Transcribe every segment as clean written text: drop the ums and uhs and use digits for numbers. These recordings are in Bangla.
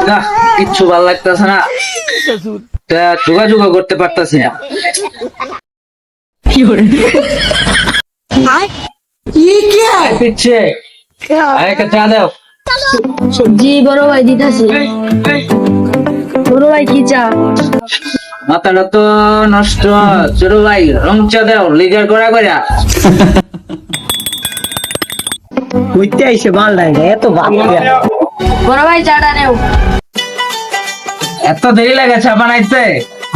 না কিচ্ছু ভালো লাগতেছে না, যোগাযোগ করতে পারতাছি না। পিচ্ছে একটা চা দাও। জি বড় ভাই দিতাছি। বড় ভাই কি চা? মাথাটা তো নষ্ট। ছোট ভাই রং চা দাও, লিগার করা করা। কইতে আইসে ভাল লাগে এত ভাব বড় ভাই চাটা নেও। এত দেরি লাগে চা বানাইতে,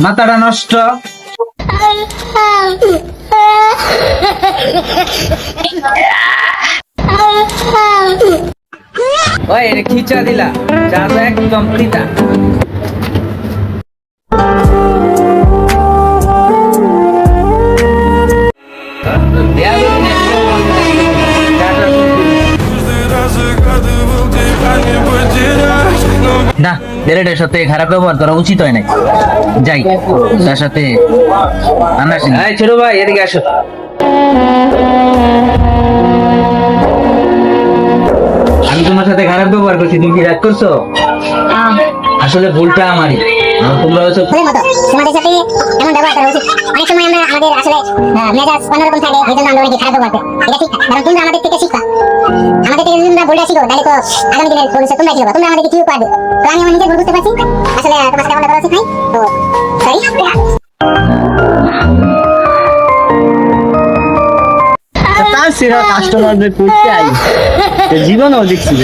মাথাটা নষ্ট। ওই এটা কি চা দিলা? চা তো একদম তিতা। না, ছেলেটার সাথে খারাপ ব্যবহার করা উচিত হয় নাই। যাই তার সাথে ছোট ভাই এদিকে আসো। আমি তোমার সাথে খারাপ ব্যবহার করছি, তুমি কি রাগ করছো? আসলে ভুলটা আমারই। তোমরা হচ্ছে তোমাদের সাথে এমন ব্যবহার করা উচিত। অনেক সময় আমরা আমাদের আসলে মেজাজ অন্যরকম থাকে, এই জন্য আমরা অনেকে খারাপ ব্যবহার করি। এটা ঠিক না, কারণ তোমরা আমাদের থেকে শিখবা। আমাদের থেকে যদি তোমরা ভুলটা শিখো, তাহলে তো আগামী দিনের ভবিষ্যৎ তোমরা শিখবা, তোমরা আমাদেরকে কি পারবে। তো আমি আমার নিজের ভুল বুঝতে পারছি, আসলে তোমার সাথে এমন করা উচিত নাই। তো সরি। তার সেরা কাস্টমারদের করতে আই জীবনও দেখছি।